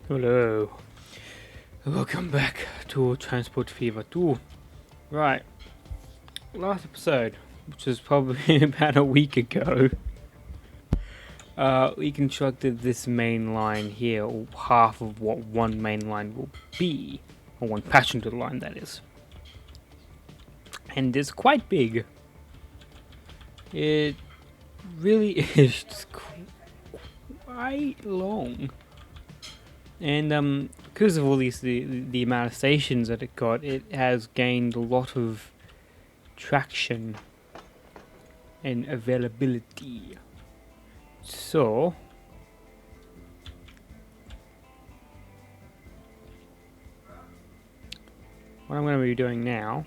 Hello, welcome back to Transport Fever 2. Right, last episode, which was probably about a week ago, we constructed this main line here, or half of what one main line will be, or one passenger line that is. And it's quite big. It really is just quite long. And because of all the amount of stations that it got, it has gained a lot of traction and availability. So what I'm going to be doing now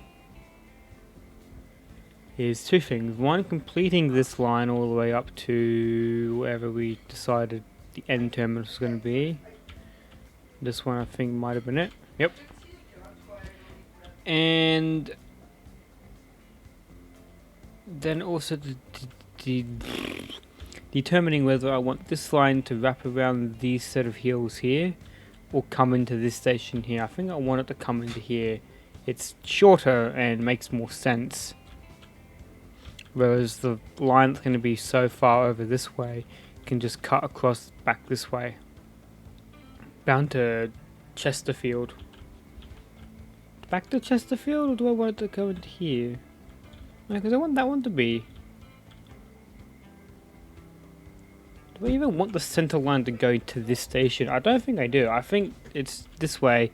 is two things. One, completing this line all the way up to wherever we decided the end terminal is going to be. This one I think might have been it. Yep. And then also determining whether I want this line to wrap around these set of hills here or come into this station here. I think I want it to come into here. It's shorter and makes more sense. Whereas the line that's going to be so far over this way can just cut across back this way. Down to Chesterfield. Back to Chesterfield, or do I want it to go into here? No, because I want that one to be... Do I even want the center line to go to this station? I don't think I do. I think it's this way.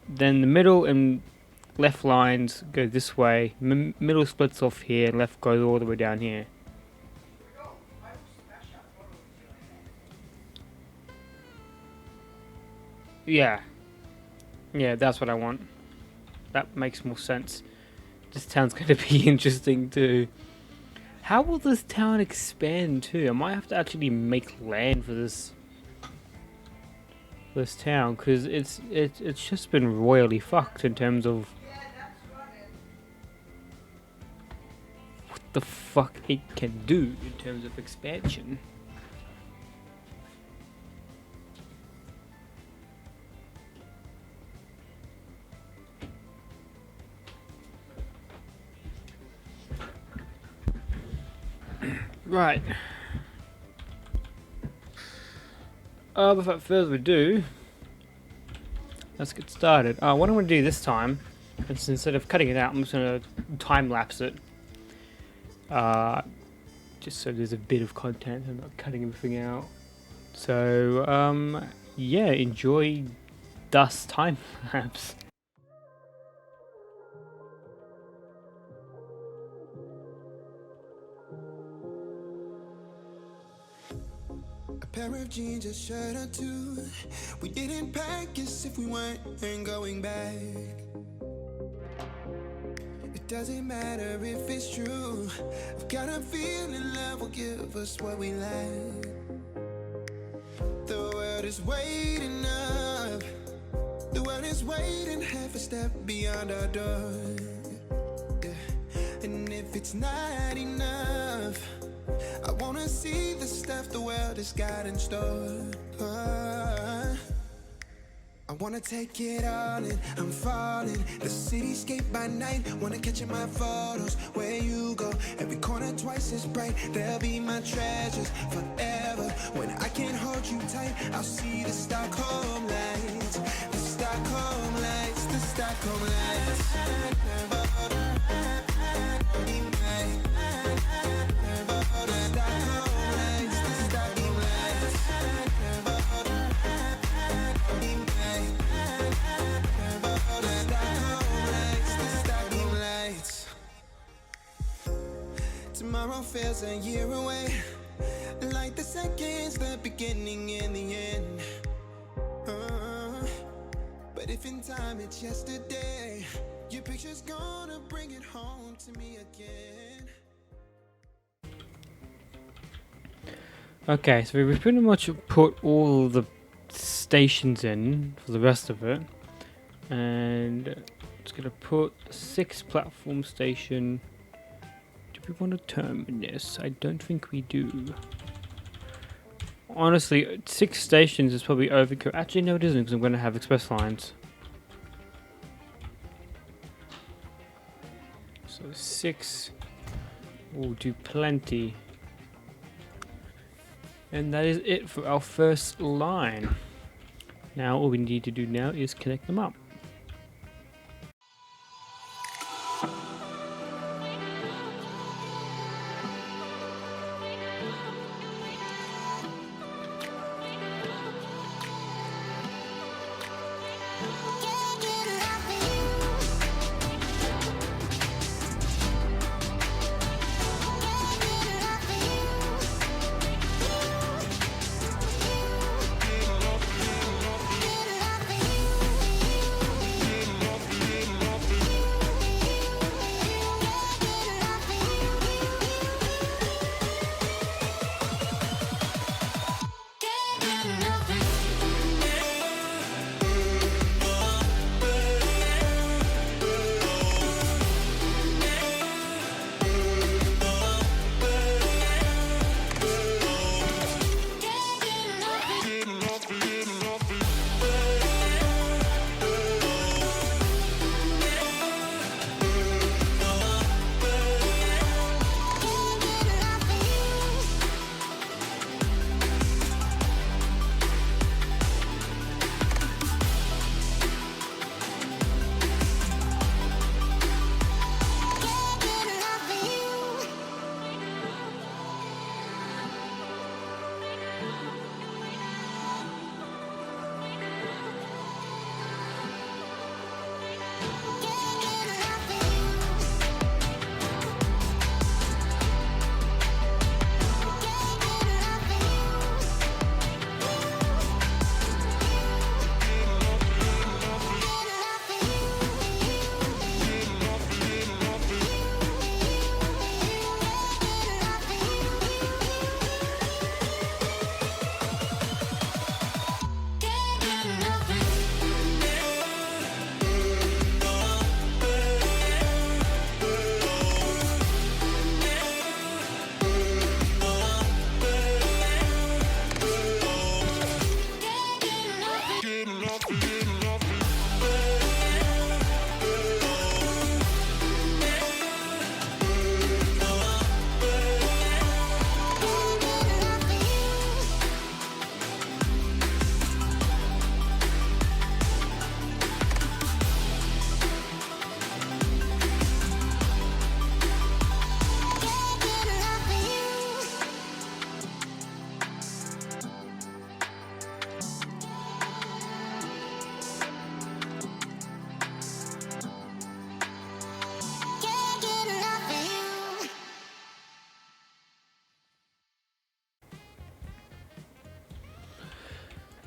Then the middle and left lines go this way. Middle splits off here. Left goes all the way down here. Yeah. Yeah, that's what I want. That makes more sense. This town's going to be interesting too. How will this town expand too? I might have to actually make land for this town, because it's just been royally fucked in terms of what the fuck it can do in terms of expansion. Right. Without further ado, let's get started. What I'm going to do this time is, instead of cutting it out, I'm just going to time lapse it. Just so there's a bit of content. I'm not cutting everything out. So, yeah, enjoy Dust time lapse. A pair of jeans, a shirt or two. We didn't pack as if we weren't going back. It doesn't matter if it's true. I've got a feeling love will give us what we lack. The world is waiting up. The world is waiting half a step beyond our door. Yeah. And if it's not enough, I wanna see the stuff the world has got in store. I wanna take it all in, I'm falling. The cityscape by night, wanna catch in my photos. Where you go, every corner twice as bright. They'll be my treasures forever. When I can't hold you tight, I'll see the Stockholm lights. The Stockholm lights, the Stockholm lights. Tomorrow feels a year away, like the seconds, the beginning and the end. But if in time it's yesterday, your picture's gonna bring it home to me again. Okay, so we've pretty much put all the stations in for the rest of it, and it's gonna put 6 platform station. Do we want a terminus? I don't think we do. Honestly, 6 stations is probably overkill. Actually, no, it isn't, because I'm going to have express lines. So 6 will do plenty. And that is it for our first line. Now all we need to do now is connect them up.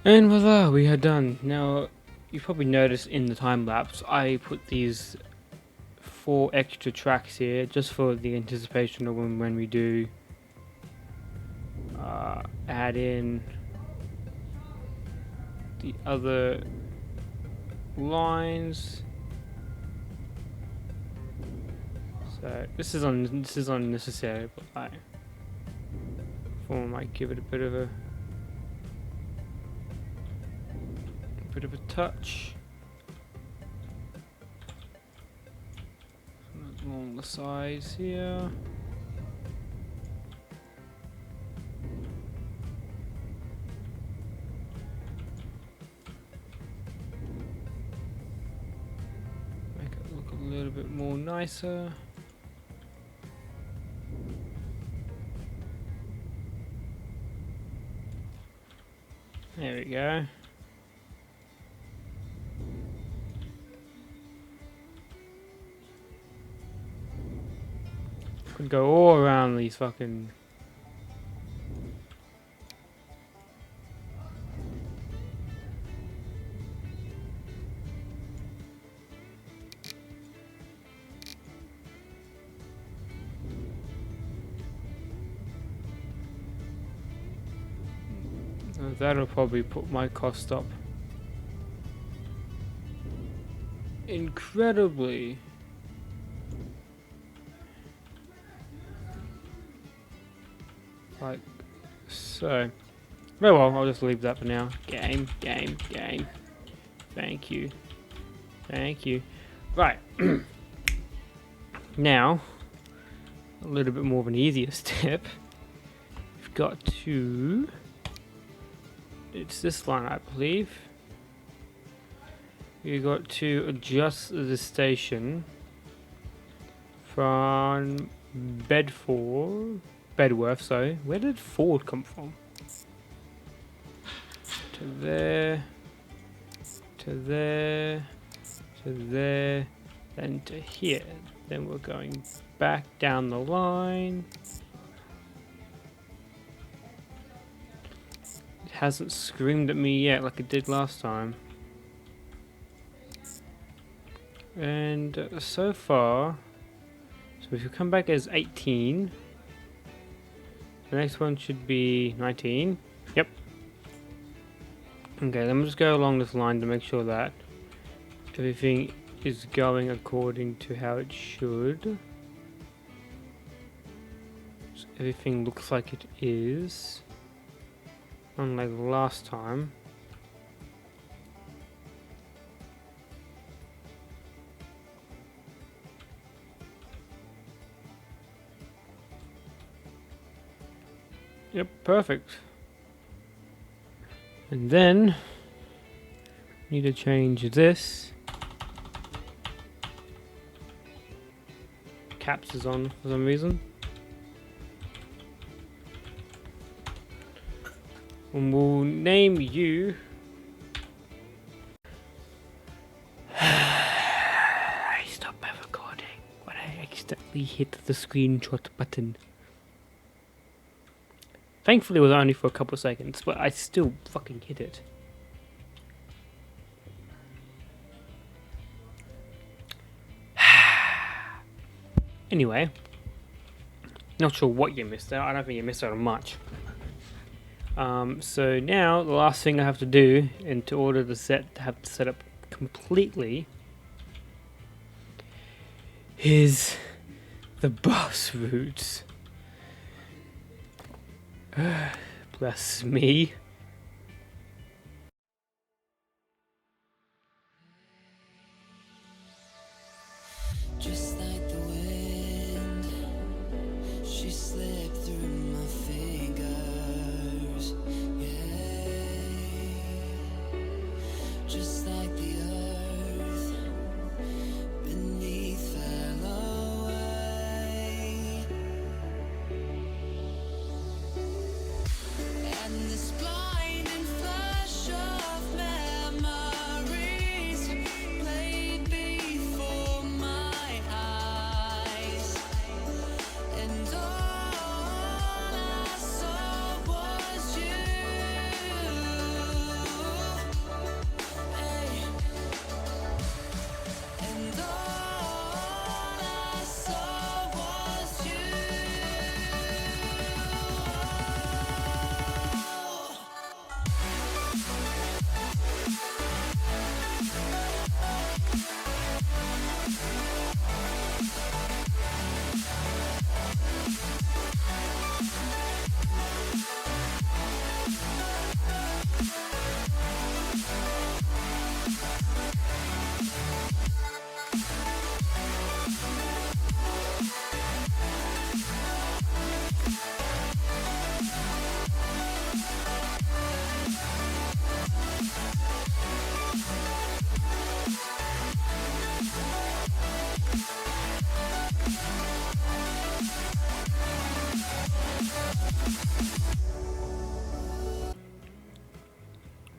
And voila, we are done. Now, you probably noticed in the time lapse, I put these 4 extra tracks here just for the anticipation of when we do add in the other lines. So this is unnecessary, but I might give it a bit of a touch along the sides here. Make it look a little bit more nicer. There we go. Could go all around these fucking... That'll probably put my cost up incredibly. Like so. Very well, I'll just leave that for now. Game. Thank you. Right. Now, a little bit more of an easier step. We've got to... It's this line, I believe. We've got to adjust the station from Bedworth, sorry. Where did Ford come from? To there, then to here. Then we're going back down the line. It hasn't screamed at me yet like it did last time. And so far, so if you come back as 18, the next one should be 19. Yep. Okay, let me just go along this line to make sure that everything is going according to how it should. So everything looks like it is, unlike last time. Yep, perfect. And then need to change this. Caps is on for some reason. And we'll name you I stopped my recording when I accidentally hit the screenshot button. Thankfully it was only for a couple of seconds, but I still fucking hit it. Anyway, not sure what you missed out. I don't think you missed out on much. So now the last thing I have to do, and to order the set to have it set up completely, is the bus routes. Bless me. Just like the wind, she slipped through my fingers. Yeah, just like the earth beneath fell away, and this blinding flash of memories played before my eyes, and all I saw was you. Hey. And all I saw was you.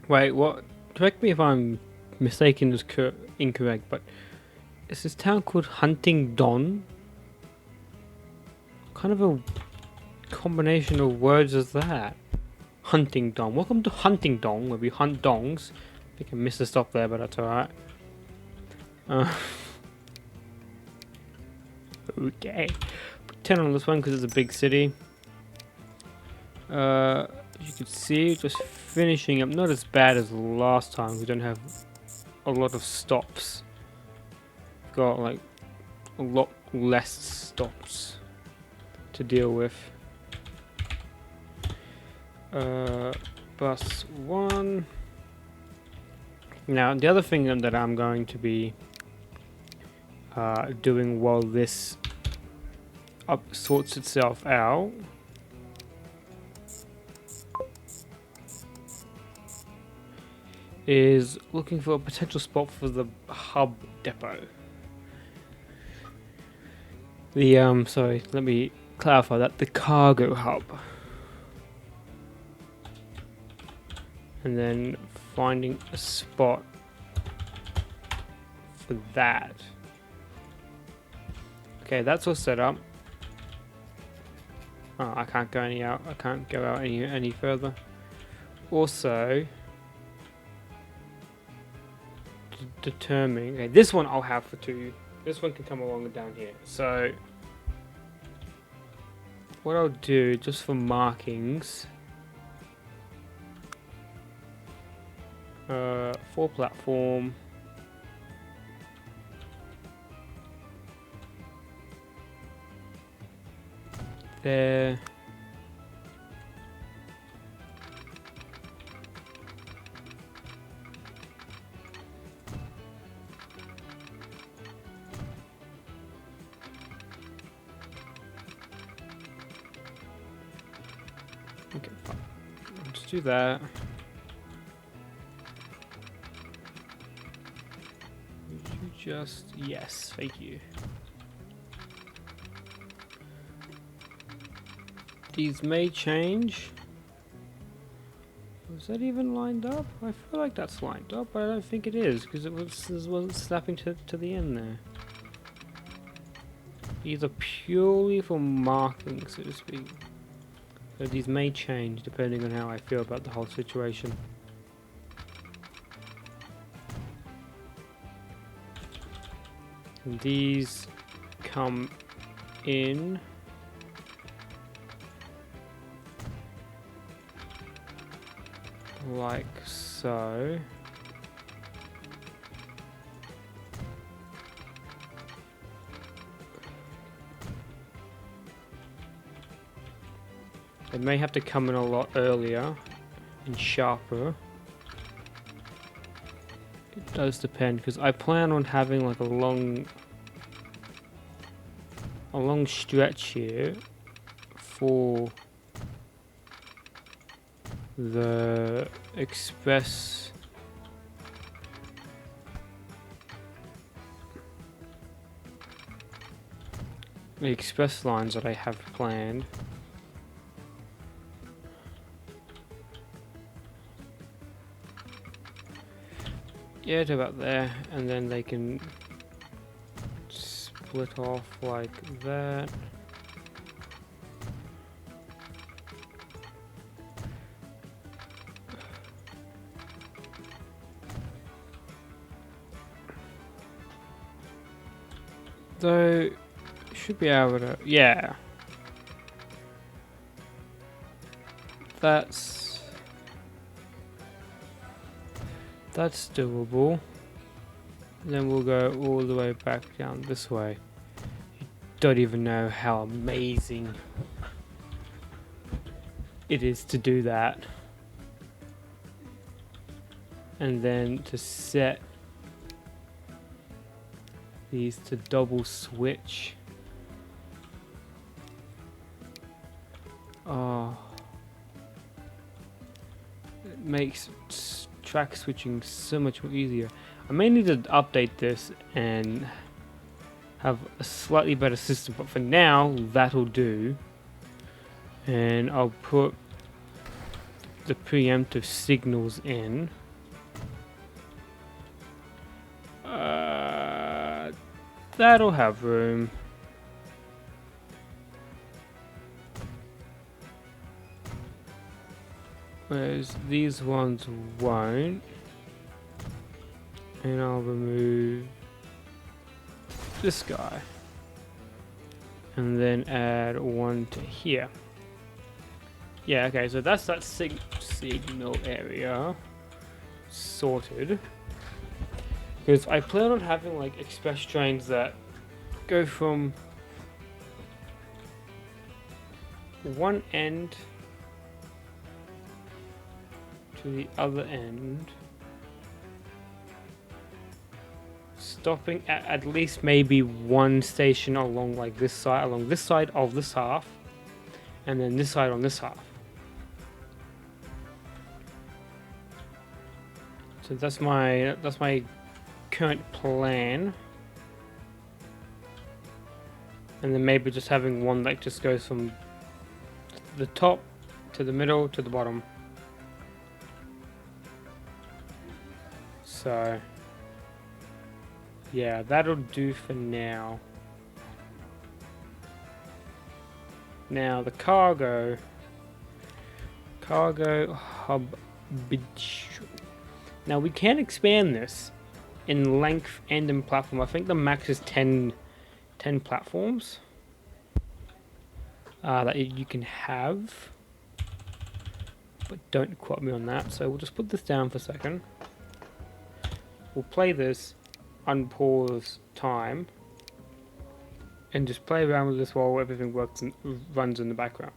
Wait, what? Correct me if I'm mistaken as incorrect, but is this town called Huntingdon? What kind of a combination of words is that? Huntingdon. Welcome to Huntingdon, where we hunt dongs. I think I missed a stop there, but that's alright. Okay. Put 10 on this one because it's a big city. As you can see, just finishing up. Not as bad as last time. We don't have a lot of stops. We've got like a lot less stops to deal with. bus 1. Now, the other thing that I'm going to be doing while this sorts itself out is looking for a potential spot for the hub depot. The sorry, let me clarify that, the cargo hub. And then finding a spot for that. Okay, that's all set up. Oh, I can't go out any further. Also, determining. Okay, this one I'll have for 2. This one can come along down here. So, what I'll do just for markings. 4 platform. There. Okay, fine. Let's do that. Yes, thank you. These may change. Was that even lined up? I feel like that's lined up, but I don't think it is because it wasn't snapping to the end there. These are purely for marking, so to speak. So these may change depending on how I feel about the whole situation. And these come in like so. They may have to come in a lot earlier and sharper. It does depend, because I plan on having like a long stretch here for the express lines that I have planned. Yeah, to about there, and then they can split off like that. Though, should be able to, yeah. That's doable. Then we'll go all the way back down this way. You don't even know how amazing it is to do that. And then to set these to double switch. Oh, it makes track switching so much more easier. I may need to update this and have a slightly better system, but for now that'll do. And I'll put the preemptive signals in. That'll have room. Whereas these ones won't. And I'll remove this guy. And then add one to here. Yeah, okay, so that's that signal area sorted. Because I plan on having like express trains that go from one end to the other end. Stopping at least maybe one station along like this side, along this side of this half, and then this side on this half. So that's my current plan. And then maybe just having one that just goes from the top to the middle to the bottom. So yeah, that'll do for now. Now the cargo hub. Now we can expand this in length and in platform. I think the max is 10 platforms that you can have, but don't quote me on that. So we'll just put this down for a second. We'll play this, unpause time, and just play around with this while everything works and runs in the background.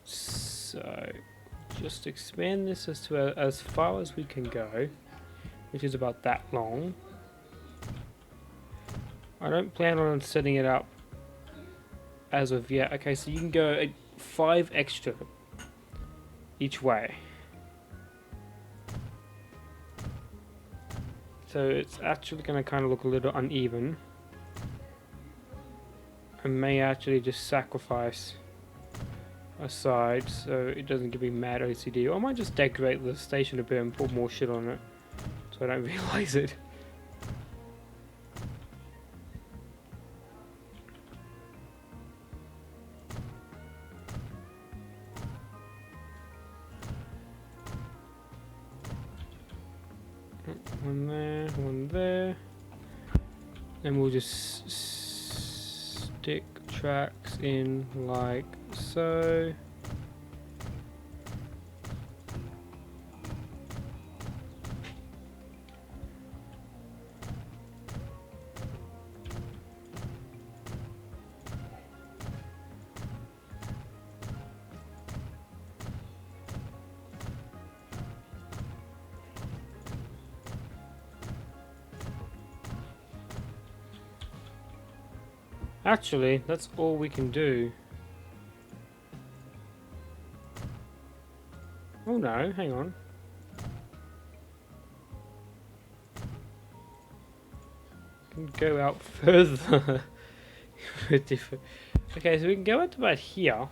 So just expand this as far as we can go, which is about that long. I don't plan on setting it up as of yet. Okay, so you can go 5 extra each way. So it's actually going to kind of look a little uneven. I may actually just sacrifice a side so it doesn't give me mad OCD. Or I might just decorate the station a bit and put more shit on it so I don't realize it. One there. And we'll just stick tracks in like so. Actually, that's all we can do. Oh no, hang on. Can go out further. Okay, so we can go out to about here,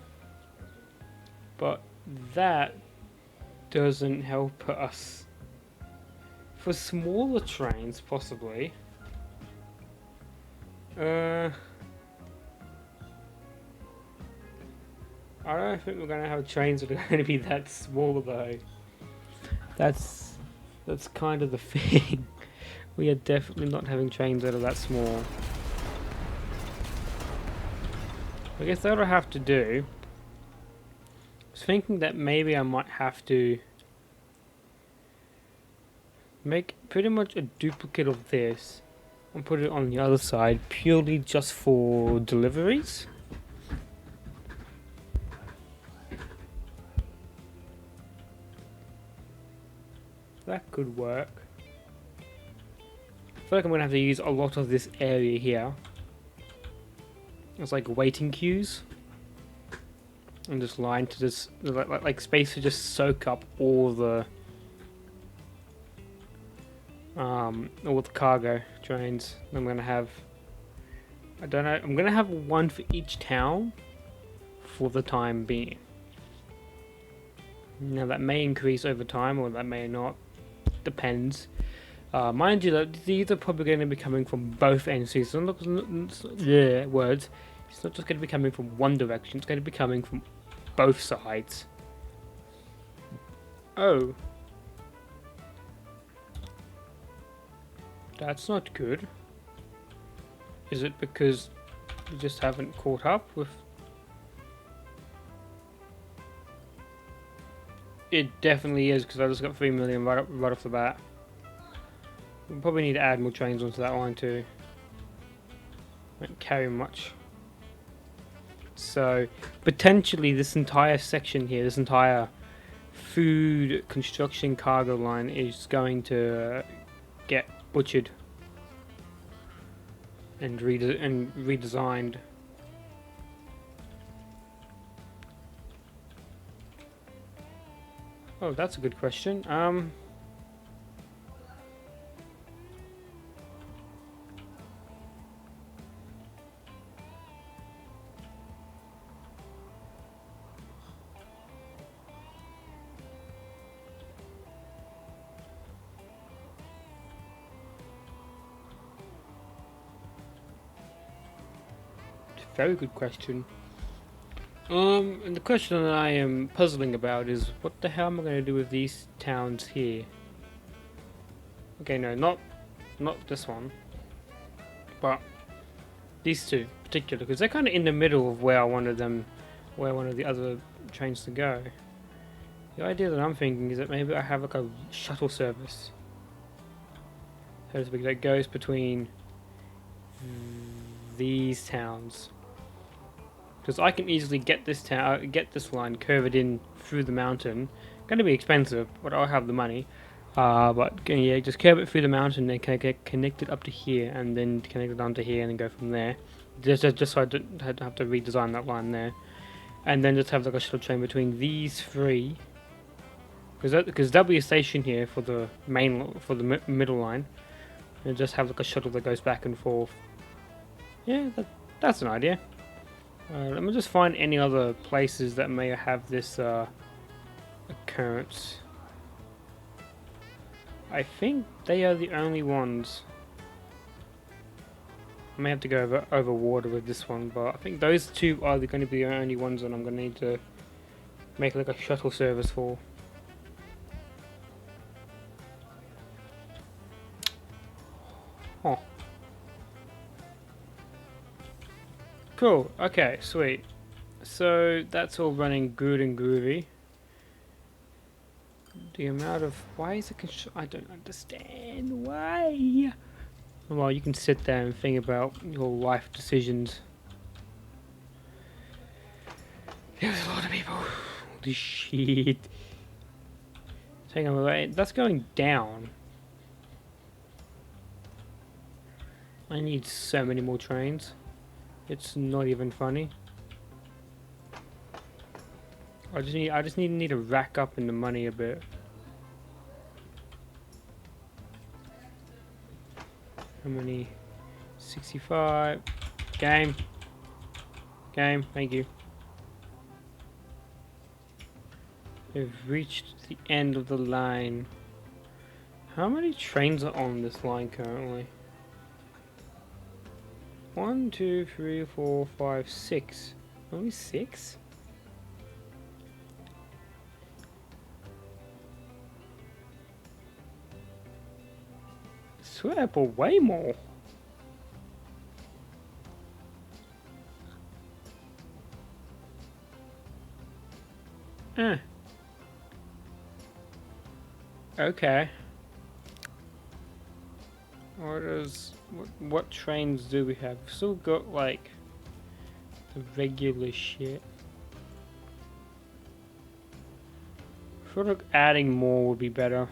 but that doesn't help us. For smaller trains, possibly. I don't think we're gonna have trains that are going to be that small though. That's kind of the thing. We are definitely not having trains that are that small. I guess what I have to do. I was thinking that maybe I might have to make pretty much a duplicate of this and put it on the other side purely just for deliveries. That could work. I feel like I'm going to have to use a lot of this area here. It's like waiting queues. And just line to just, like space to just soak up all the cargo trains. I'm going to have, I don't know, I'm going to have one for each town for the time being. Now that may increase over time or that may not. Depends. Mind you that these are probably going to be coming from both ends. So it's not, words. It's not just going to be coming from one direction. It's going to be coming from both sides. Oh. That's not good. Is it because you just haven't caught up with... It definitely is, because I just got 3 million right off the bat. We probably need to add more trains onto that line too. Won't carry much So potentially this entire section here, this entire food construction cargo line is going to get butchered and redesigned. Oh, that's a good question. Very good question. And the question that I am puzzling about is what the hell am I going to do with these towns here? Okay, no, not this one, but these two in particular, because they're kind of in the middle of where I wanted the other trains to go. The idea that I'm thinking is that maybe I have like a shuttle service, so to speak, that goes between these towns. Because I can easily get this line, curve it in through the mountain. Going to be expensive, but I'll have the money. But yeah, just curve it through the mountain and get connected up to here, and then connect it onto here, and then go from there. Just so I don't have to redesign that line there, and then just have like a shuttle train between these three. Because there'll be a station here for the middle line, and just have like a shuttle that goes back and forth. Yeah, that's an idea. Let me just find any other places that may have this occurrence. I think they are the only ones. I may have to go over water with this one, but I think those two are going to be the only ones that I'm going to need to make like a shuttle service for. Huh. Cool, okay, sweet. So that's all running good and groovy. The amount of... why is it... I don't understand. Why? Well, you can sit there and think about your life decisions. There's a lot of people. Holy shit. Hang on, wait, that's going down. I need so many more trains. It's not even funny. I just need to rack up in the money a bit. How many? 65. Game, thank you. We've reached the end of the line. How many trains are on this line currently? 1, 2, 3, 4, 5, 6. Only 6? I swear, but way more. Okay. What trains do we have? We've still got like the regular shit. I feel like adding more would be better.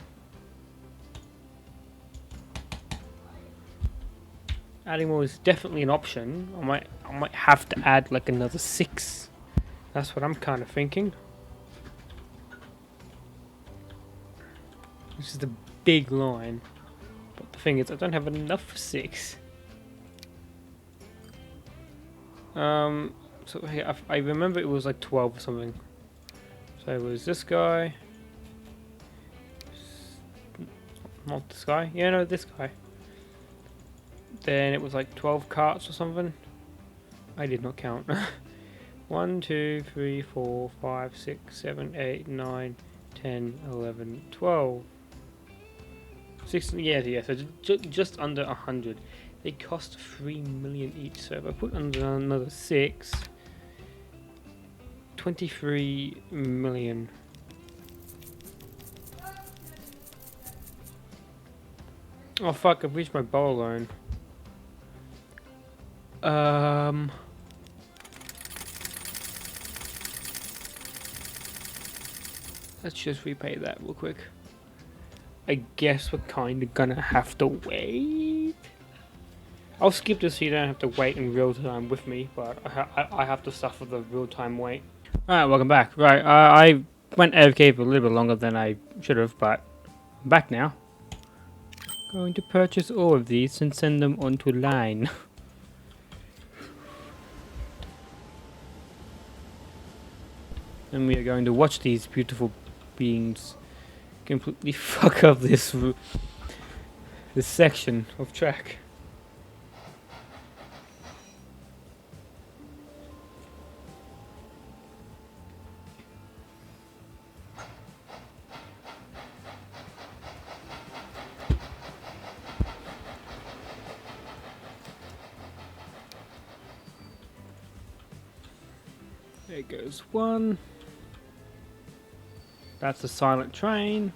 Adding more is definitely an option. I might have to add like another 6. That's what I'm kind of thinking. This is the big line. But the thing is, I don't have enough for 6. So hey, I remember it was like 12 or something. So it was this guy. Not this guy. Yeah, no, this guy. Then it was like 12 carts or something. I did not count. 1, 2, 3, 4, 5, 6, 7, 8, 9, 10, 11, 12. 16, yeah, so just under 100. They cost 3 million each, so if I put under another 6, 23 million. Oh fuck, I've reached my bow loan. let's just repay that real quick. I guess we're kind of gonna have to wait. I'll skip this so you don't have to wait in real time with me, but I have to suffer the real time wait. Alright, welcome back. Right, I went AFK for a little bit longer than I should have, but I'm back now. Going to purchase all of these and send them onto line. And we are going to watch these beautiful beings completely fuck up this section of track. There goes one. That's a silent train.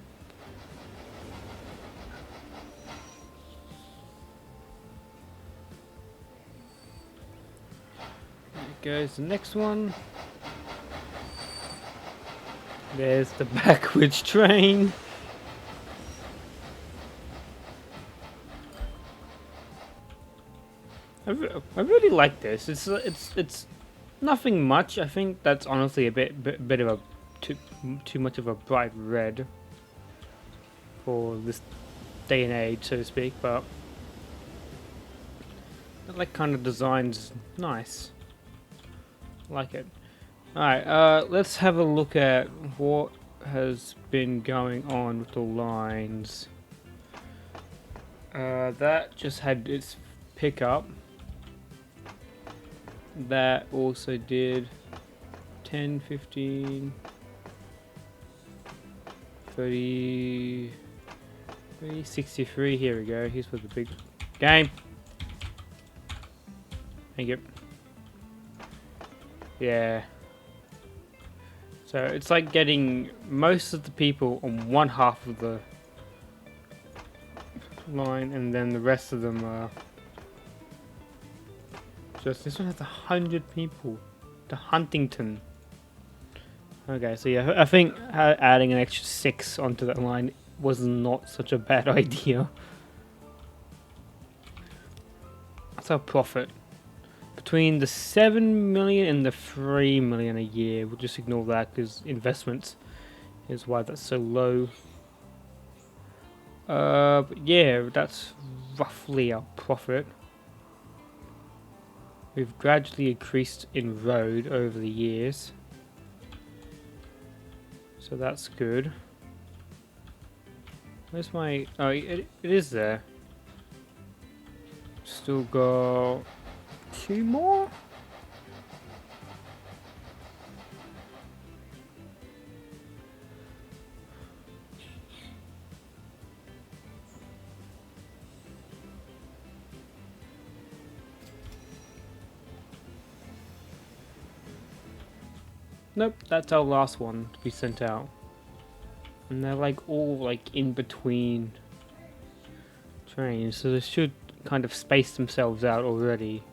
There goes the next one. There's the backwards train. I really like this. It's nothing much. I think that's honestly a bit of a too much of a bright red for this day and age, so to speak. But that like kind of design's nice. I like it. Alright, let's have a look at what has been going on with the lines. That just had its pickup. That also did 10, 15, 30, 63. Here we go. Here's for the big game. Thank you. Yeah. So it's like getting most of the people on one half of the line, and then the rest of them are just. This one has 100 people to Huntington. Okay, so yeah, I think adding an extra 6 onto that line was not such a bad idea. That's our profit. Between the 7 million and the 3 million a year. We'll just ignore that because investments is why that's so low. But yeah, that's roughly our profit. We've gradually increased in road over the years. So that's good. Where's my... Oh, it is there. Still got 2 more? Nope, that's our last one to be sent out. And they're like all like in between trains, so they should kind of space themselves out already.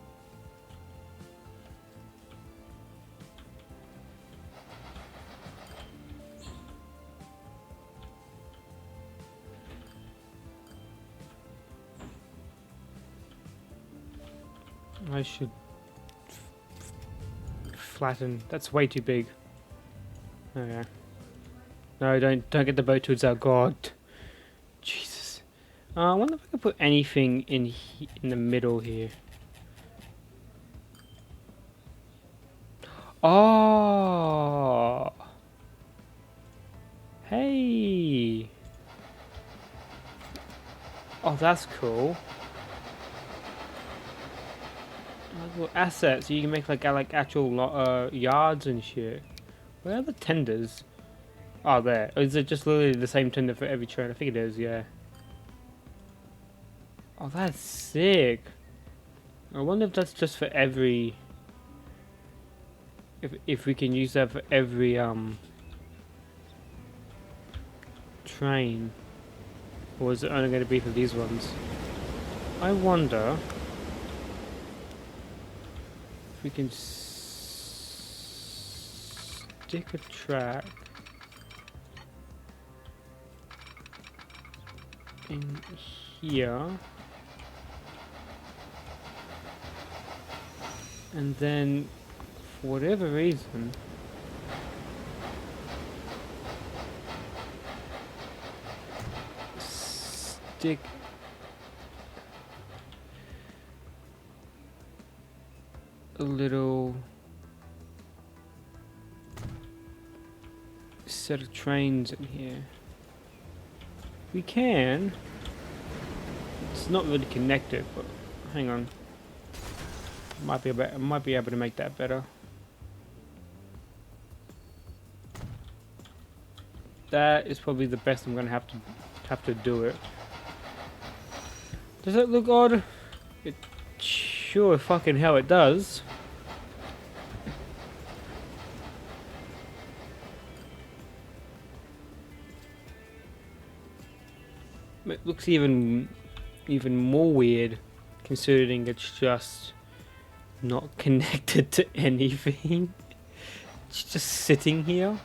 I should flatten. That's way too big. Okay. No, don't get the boat towards our god. Jesus. I wonder if I can put anything in the middle here. Oh. Hey. Oh, that's cool. Little assets. You can make like actual yards and shit. Where are the tenders? Oh, there. Is it just literally the same tender for every train? I think it is, yeah. Oh, that's sick. I wonder if that's just for every... If we can use that for every, train. Or is it only going to be for these ones? I wonder... if we can stick a track in here. And then, for whatever reason, stick a little set of trains in here. We can. It's not really connected, but hang on. Might be able to make that better. That is probably the best I'm gonna have to do it. Does it look odd? It sure fucking hell it does. It looks even more weird, considering it's just not connected to anything. It's just sitting here.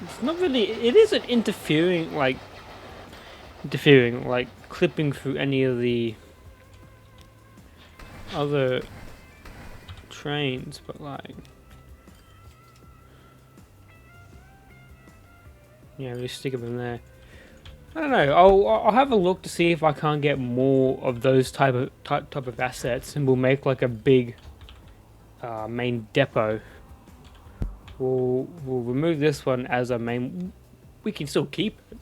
It's not really. It isn't interfering like clipping through any of the other trains, but like, yeah, just stick them in there. I don't know. I'll have a look to see if I can't get more of those type of assets, and we'll make like a big main depot. We'll remove this one as a main. We can still keep it,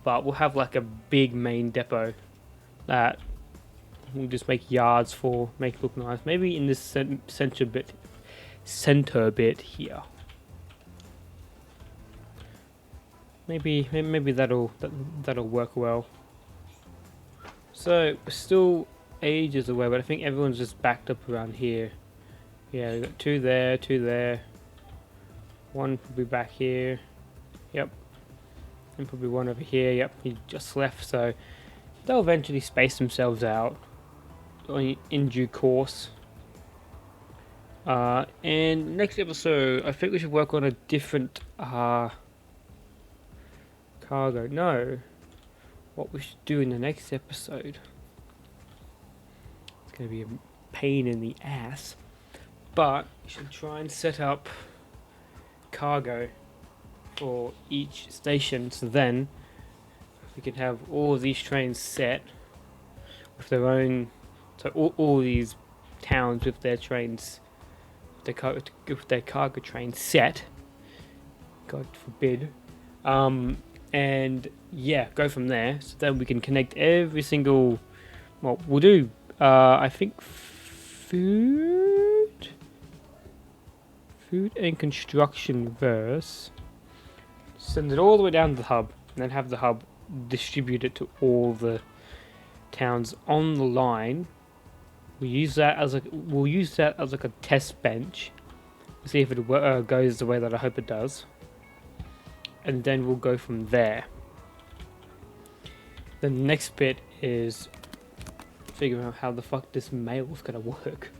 but we'll have like a big main depot that we'll just make yards for, make it look nice. Maybe in this center bit here. Maybe that'll work well. So we're still ages away, but I think everyone's just backed up around here. Yeah, we got two there. One probably back here. Yep. And probably one over here. Yep, he just left, so they'll eventually space themselves out in due course. And next episode, I think we should work on a different cargo. No, what we should do in the next episode. It's going to be a pain in the ass, but we should try and set up cargo for each station, so then we can have all of these trains set with their own. So all these towns with their trains, with their cargo trains set. God forbid. And yeah, go from there. So then we can connect every single. Well, we'll do. I think food and construction verse. Send it all the way down to the hub, and then have the hub distribute it to all the towns on the line. We'll use that as like a test bench, see if it goes the way that I hope it does, and then we'll go from there. The next bit is figuring out how the fuck this mail's gonna work.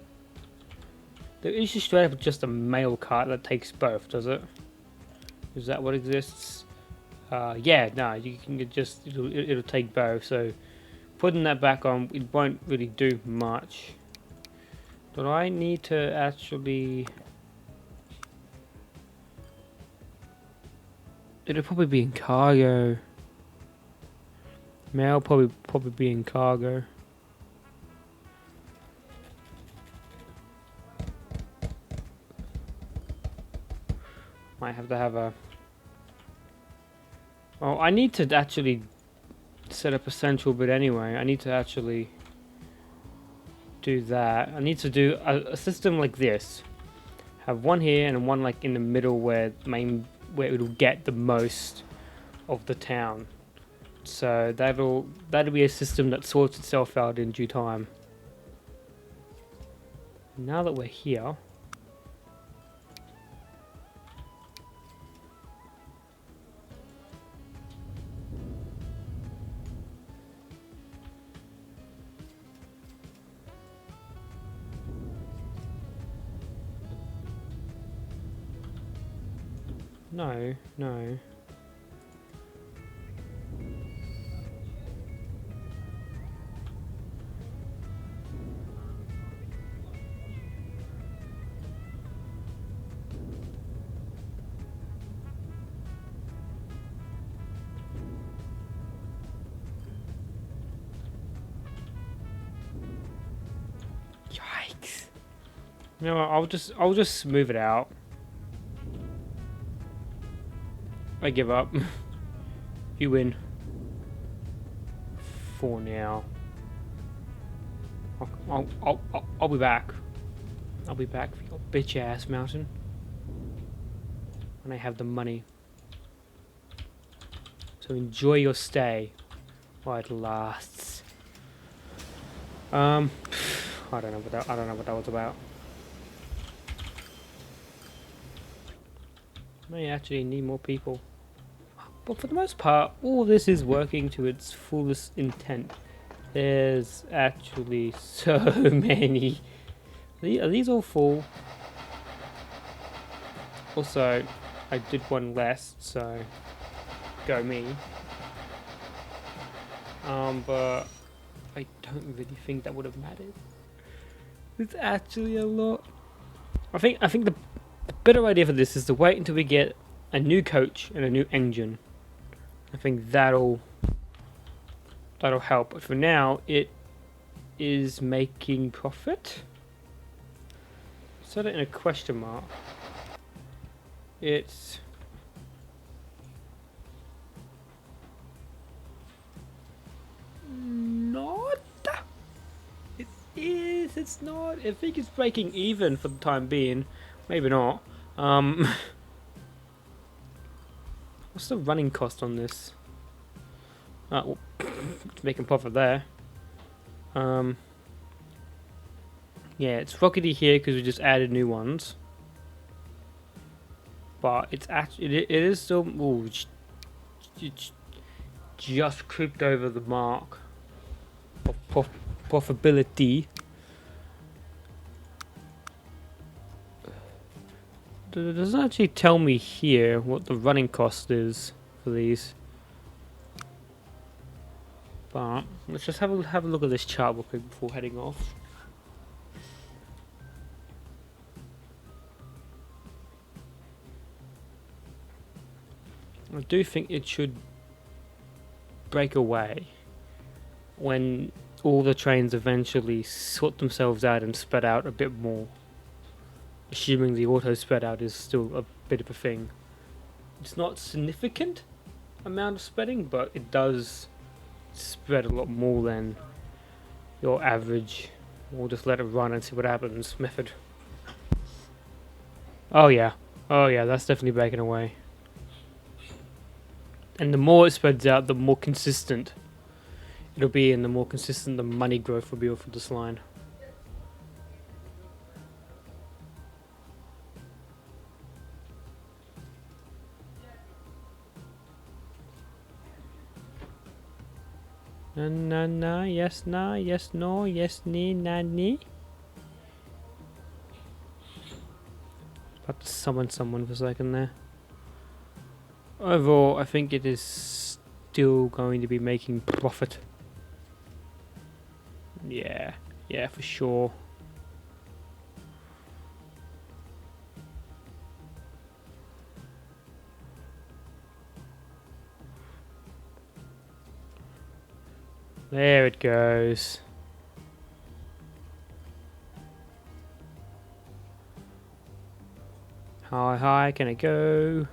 There is just straight up just a mail cart that takes both, does it? Is that what exists? Yeah, no, you can just it'll take both. So putting that back on, it won't really do much. Do I need to actually? It'll probably be in cargo. Mail probably be in cargo. Might have to have a. Well, I need to actually set up a central bit anyway. I need to actually do that. I need to do a system like this. Have one here and one like in the middle where it'll get the most of the town. So that'll be a system that sorts itself out in due time. Now that we're here. No, no. Yikes. You know what, I'll just smooth it out. I give up. You win. For now. I'll be back. I'll be back for your bitch ass mountain. When I have the money. So enjoy your stay while it lasts. I don't know what that was about. May actually need more people. But for the most part, all of this is working to its fullest intent. There's actually so many. Are these all full? Also, I did one less, so go me. But I don't really think that would have mattered. It's actually a lot. I think the better idea for this is to wait until we get a new coach and a new engine. I think that'll help. But for now, it is making profit. Set it in a question mark. It's not. It is. It's not. I think it's breaking even for the time being. Maybe not. What's the running cost on this? Well, it's making profit there. Yeah, it's rockety here because we just added new ones. But it's actually it is still just creeped over the mark of profitability. It doesn't actually tell me here what the running cost is for these. But let's just have a look at this chart real quick before heading off. I do think it should break away when all the trains eventually sort themselves out and spread out a bit more. Assuming the auto spread out is still a bit of a thing. It's not significant amount of spreading, but it does spread a lot more than your average. We'll just let it run and see what happens method. Oh yeah, that's definitely breaking away. And the more it spreads out, the more consistent it'll be, and the more consistent the money growth will be for this line. Na, yes, nah, yes, no, yes, nee, nah, nee. About to summon someone for a second there. Overall, I think it is still going to be making profit. Yeah, for sure. There it goes. How high can it go?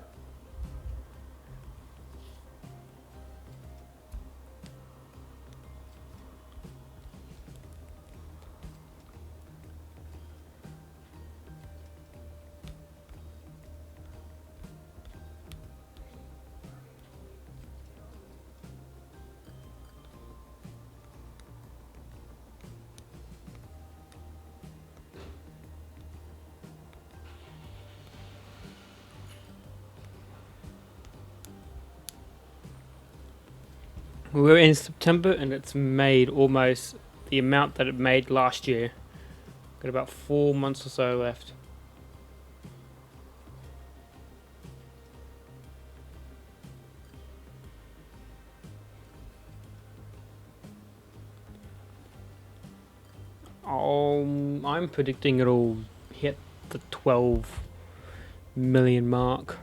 We're in September and it's made almost the amount that it made last year. Got about 4 months or so left. I'm predicting it'll hit the 12 million mark.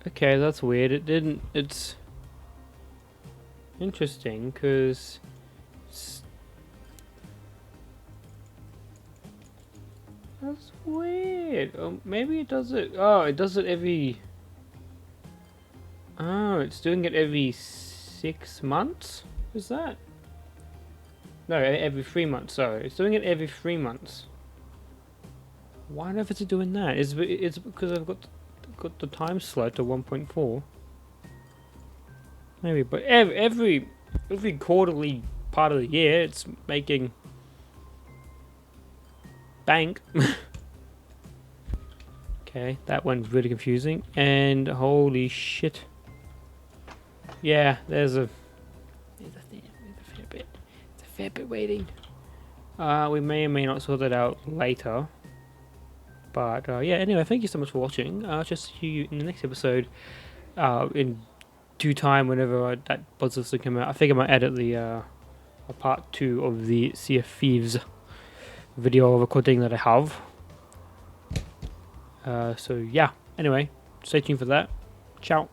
Okay, that's weird. It didn't. It's interesting because that's weird. Maybe it does it. Oh, it does it every. Oh, it's doing it every 6 months? Is that? No, every 3 months. Sorry, it's doing it every 3 months. Why on earth is it doing that? It's because I've got the time slot to 1.4. Maybe, but every quarterly part of the year, it's making bank. Okay, that one's really confusing. And holy shit. Yeah, there's a fair bit. It's a fair bit waiting. We may or may not sort that out later. But yeah, anyway, thank you so much for watching. Just see you in the next episode. In due time, whenever that buzzes to come out. I think I might edit the a part 2 of the Sea of Thieves video recording that I have. So yeah, anyway, stay tuned for that. Ciao.